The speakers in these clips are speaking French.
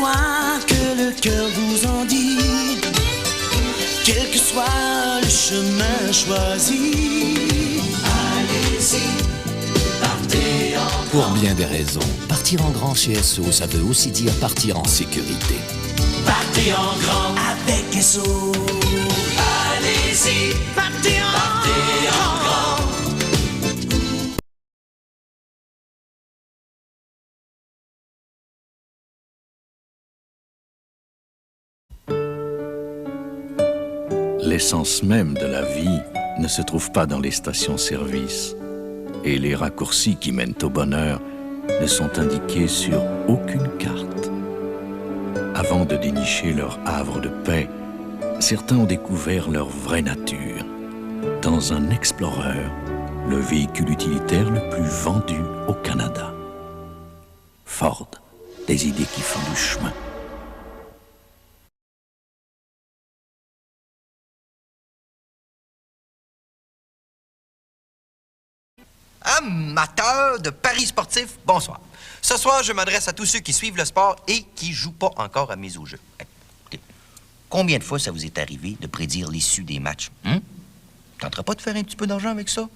loin que le cœur vous en dit, quel que soit le chemin choisi. Allez-y, partez en grand. Pour bien des raisons, partir en grand chez SO, ça veut aussi dire partir en sécurité. Partez en grand avec SO. Allez-y, partez en grand. L'essence même de la vie ne se trouve pas dans les stations-service. Et les raccourcis qui mènent au bonheur ne sont indiqués sur aucune carte. Avant de dénicher leur havre de paix, certains ont découvert leur vraie nature. Dans un Explorer, le véhicule utilitaire le plus vendu au Canada. Ford, des idées qui font du chemin. Amateurs de paris sportifs, bonsoir. Ce soir, je m'adresse à tous ceux qui suivent le sport et qui jouent pas encore à mise au jeu. Écoutez, combien de fois ça vous est arrivé de prédire l'issue des matchs? Tenterais pas de faire un petit peu d'argent avec ça?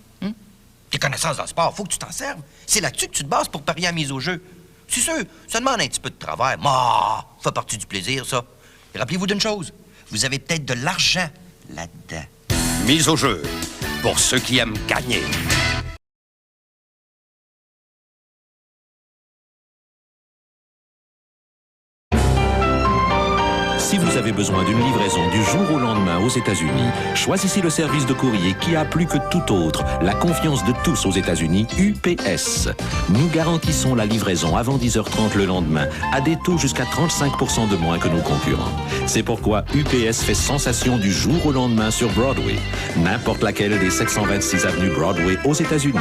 Tes connaissances dans le sport, faut que tu t'en serves. C'est là-dessus que tu te bases pour parier à mise au jeu. C'est sûr, ça demande un petit peu de travail. Mais ça fait partie du plaisir, ça. Et rappelez-vous d'une chose, vous avez peut-être de l'argent là-dedans. Mise au jeu, pour ceux qui aiment gagner. Si vous avez besoin d'une livraison du jour au lendemain aux États-Unis, choisissez le service de courrier qui a plus que tout autre la confiance de tous aux États-Unis, UPS. Nous garantissons la livraison avant 10h30 le lendemain, à des taux jusqu'à 35% de moins que nos concurrents. C'est pourquoi UPS fait sensation du jour au lendemain sur Broadway, n'importe laquelle des 726 avenues Broadway aux États-Unis.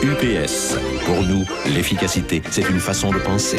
UPS. Pour nous, l'efficacité, c'est une façon de penser.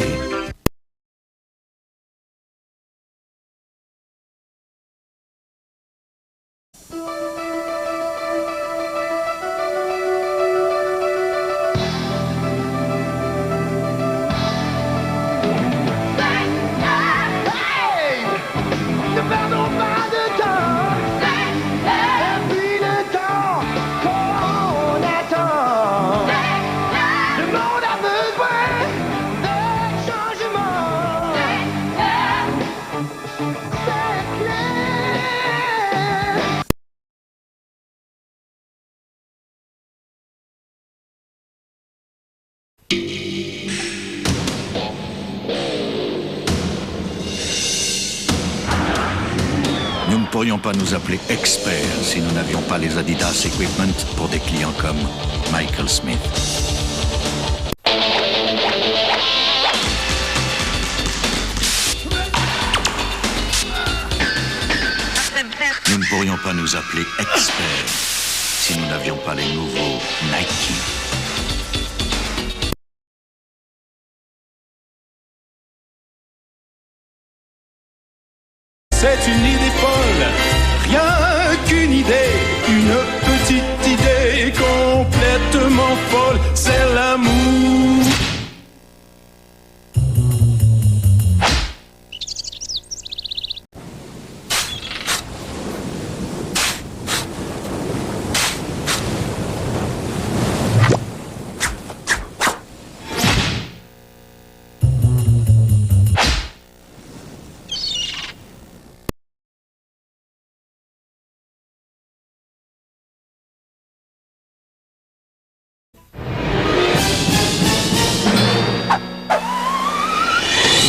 Nous ne pourrions pas nous appeler experts si nous n'avions pas les Adidas Equipment pour des clients comme Michael Smith. Nous ne pourrions pas nous appeler experts si nous n'avions pas les nouveaux Nike. C'est une idée folle, rien qu'une idée, une petite idée complètement folle, c'est l'amour.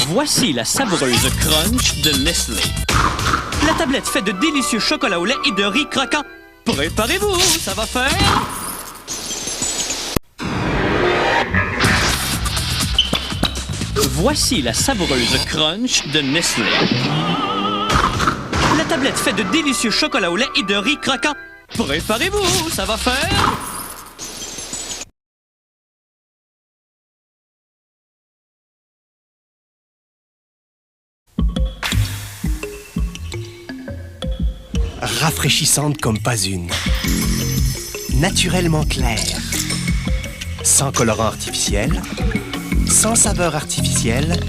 Voici la savoureuse Crunch de Nestlé. La tablette fait de délicieux chocolat au lait et de riz croquant. Préparez-vous, ça va faire... Voici la savoureuse Crunch de Nestlé. La tablette fait de délicieux chocolat au lait et de riz croquant. Préparez-vous, ça va faire... Rafraîchissante comme pas une. Naturellement claire. Sans colorant artificiel. Sans saveur artificielle.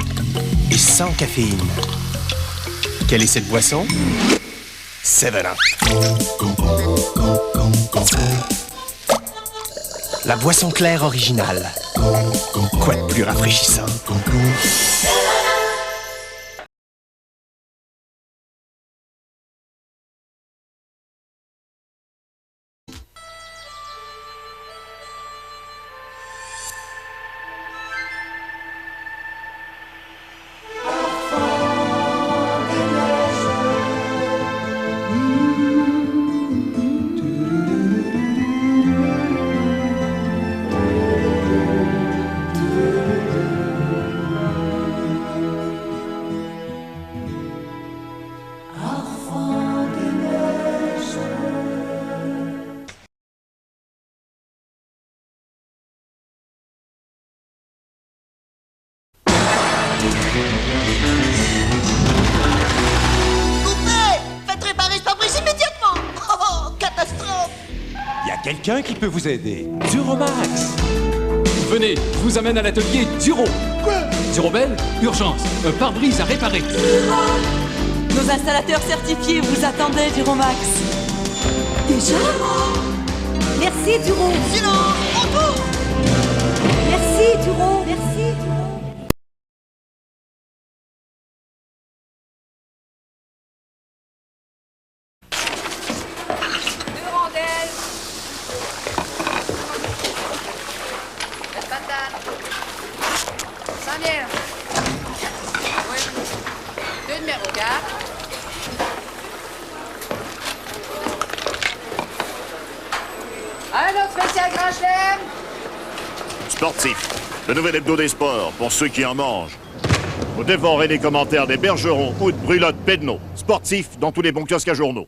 et sans caféine. Quelle est cette boisson? 7-Up. La boisson claire originale. Quoi de plus rafraîchissant? Quelqu'un qui peut vous aider. Duromax. Venez, je vous amène à l'atelier Duro. Quoi? Durobel, urgence, un pare-brise à réparer. Nos installateurs certifiés vous attendaient, Duromax. Déjà? Merci, Duro. Silence, retour. Merci, Duro. Merci, Duro. Sportif, le nouvel hebdo des sports, pour ceux qui en mangent. Vous dévorez les commentaires des Bergerons, Hout, Brulotte, Pedneau. Sportif dans tous les bons kiosques à journaux.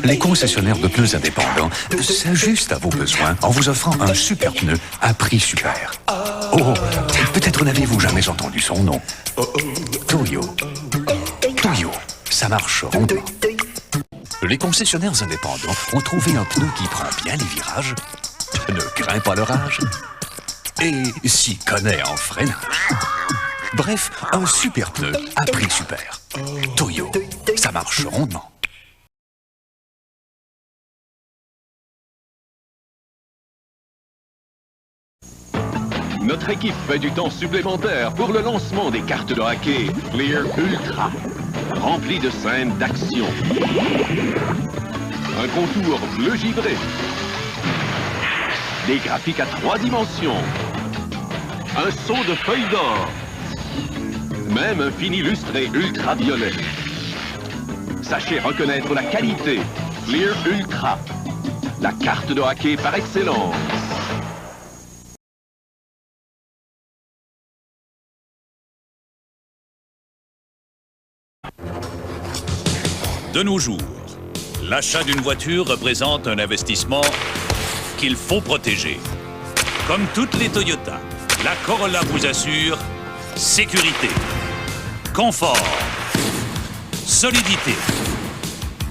Les concessionnaires de pneus indépendants s'ajustent à vos besoins en vous offrant un super pneu à prix super. Oh, peut-être n'avez-vous jamais entendu son nom. Toyo. Toyo, ça marche rondement. Les concessionnaires indépendants ont trouvé un pneu qui prend bien les virages, ne craint pas l'orage et s'y connaît en freinage. Bref, un super pneu à prix super. Toyo, ça marche rondement. Notre équipe fait du temps supplémentaire pour le lancement des cartes de hockey Clear Ultra, remplies de scènes d'action. Un contour bleu givré. Des graphiques à 3 dimensions. Un saut de feuilles d'or. Même un fini lustré ultraviolet. Sachez reconnaître la qualité Clear Ultra, la carte de hockey par excellence. De nos jours, l'achat d'une voiture représente un investissement qu'il faut protéger. Comme toutes les Toyota, la Corolla vous assure sécurité, confort, solidité,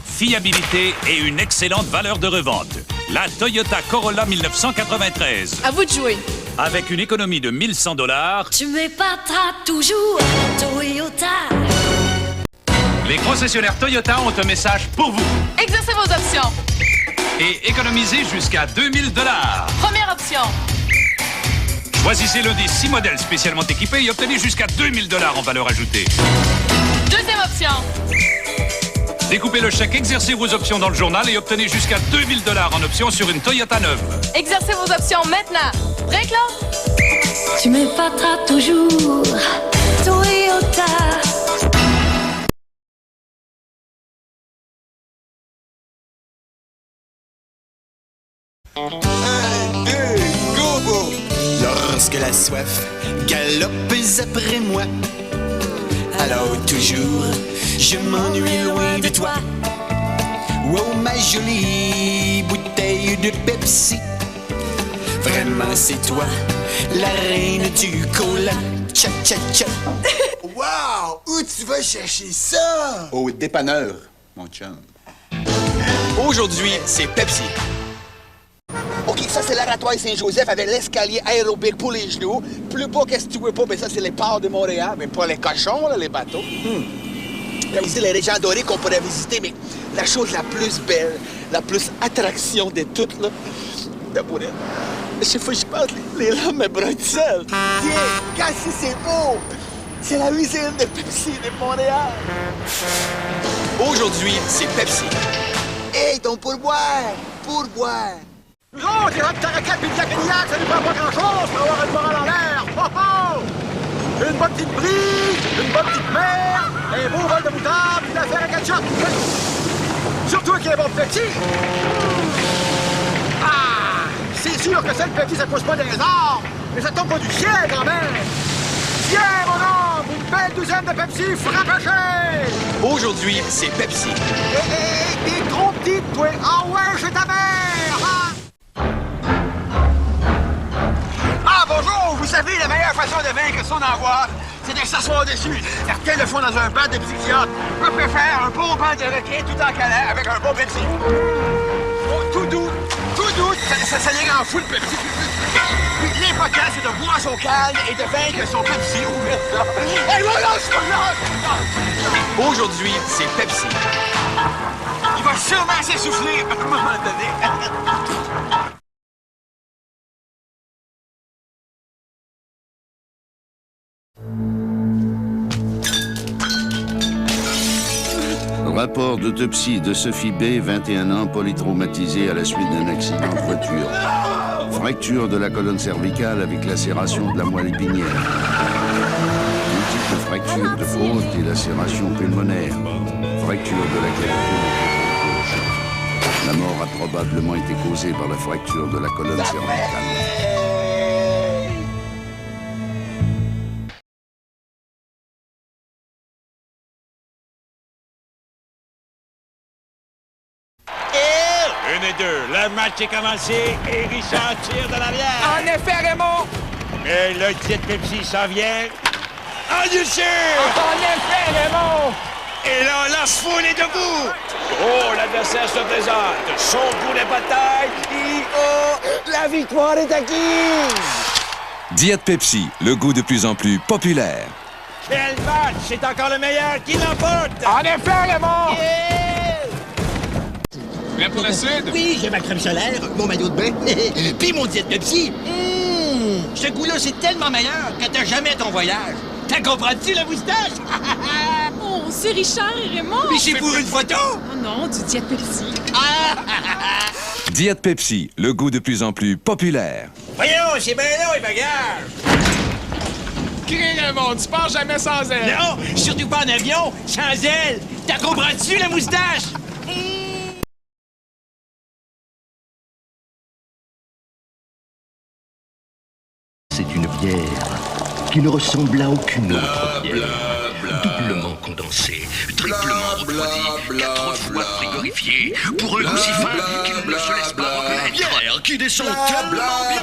fiabilité et une excellente valeur de revente. La Toyota Corolla 1993. À vous de jouer. Avec une économie de 1100 $. Tu m'épateras toujours, Toyota. Les concessionnaires Toyota ont un message pour vous. Exercez vos options. Et économisez jusqu'à 2000 $. Première option. Choisissez l'un des 6 modèles spécialement équipés et obtenez jusqu'à 2000 $ en valeur ajoutée. Deuxième option. Découpez le chèque, exercez vos options dans le journal et obtenez jusqu'à 2000 $ en option sur une Toyota neuve. Exercez vos options maintenant. Prêt, Claude? Tu m'épateras toujours, Toyota. Go! Lorsque la soif galope après moi, alors toujours je m'ennuie loin de toi. Oh, ma jolie bouteille de Pepsi, vraiment c'est toi, la reine du cola. Tcha tcha tcha. Wow! Où tu vas chercher ça? Au dépanneur, mon chum. Aujourd'hui, c'est Pepsi. Ça, c'est l'Aratoire Saint-Joseph avec l'escalier aérobique pour les genoux. Plus bas, qu'est-ce que tu veux pas? Mais ça, c'est les ports de Montréal, mais pas les cochons, là, les bateaux. Il y a aussi les régions dorées qu'on pourrait visiter, mais la chose la plus belle, la plus attraction de toutes, là, d'abord, chaque fois que je passe, les lames me bretellent. Tiens, regarde si c'est beau! C'est la usine de Pepsi de Montréal. Aujourd'hui, c'est Pepsi. Hey, ton pourboire! Pourboire! Gros, t'es rendu ta raquette pis le cacagnac, ça nous prend pas grand-chose pour avoir une morale en l'air! Oh oh! Une bonne petite brise, une bonne petite mer, un beau vol de moutarde, puis l'affaire à ketchup! Surtout qu'il est bon Pepsi! Ah! C'est sûr que celle Pepsi, ça pousse pas des arbres, mais ça tombe pas du ciel quand même! Tiens, mon homme, une belle douzaine de Pepsi frappachées! Aujourd'hui, c'est Pepsi. T'es trop petite, toi! Ah ouais, j'ai ta mère! Hein? Ah, bonjour! Vous savez, la meilleure façon de vaincre son angoisse, c'est de s'asseoir dessus. Certains le font dans un banc de psychiatre. Je préfère un bon banc de requin tout en câlin avec un bon Pepsi. Oh, tout doux, ça les rend fou, le Pepsi. L'important, c'est de boire son calme et de vaincre son Pepsi. Hey, voilà, Aujourd'hui, c'est Pepsi. il va sûrement s'essouffler à un moment donné. Rapport d'autopsie de Sophie B, 21 ans, polytraumatisée à la suite d'un accident de voiture. Fracture de la colonne cervicale avec lacération de la moelle épinière. Multiples fractures de côte et lacération pulmonaire. Fracture de la clavicule gauche. La mort a probablement été causée par la fracture de la colonne cervicale. Une et deux, le match est commencé et Richard tire de l'arrière. En effet, Raymond! Mais le titre Pepsi s'en vient. En dessus! En effet, Raymond! Et là, la foule est debout! Oh, l'adversaire se présente. Son coup de bataille. Et oh, la victoire est acquise! Diète Pepsi, le goût de plus en plus populaire. Quel match! C'est encore le meilleur qui l'emporte! En effet, Raymond! Prêt pour la Sud? Oui, j'ai ma crème solaire, mon maillot de bain, puis mon diète Pepsi. Ce goût-là, c'est tellement meilleur que t'as jamais ton voyage. T'as comprends-tu, la moustache? Oh, c'est Richard et Raymond! Mais c'est pour une photo? Oh non, du Diète Pepsi. Diète Pepsi, le goût de plus en plus populaire. Voyons, c'est bien long, les bagages. Crée, Raymond, tu pars jamais sans elle. Non, surtout pas en avion, sans elle. T'as comprends-tu, la moustache? C'est une bière qui ne ressemble à aucune autre bière. Doublement condensée, triplement refroidie, 4 fois frigorifiée, pour un goût si fin qu'il ne se laisse pas reconnaître. Bière qui descend tellement bien.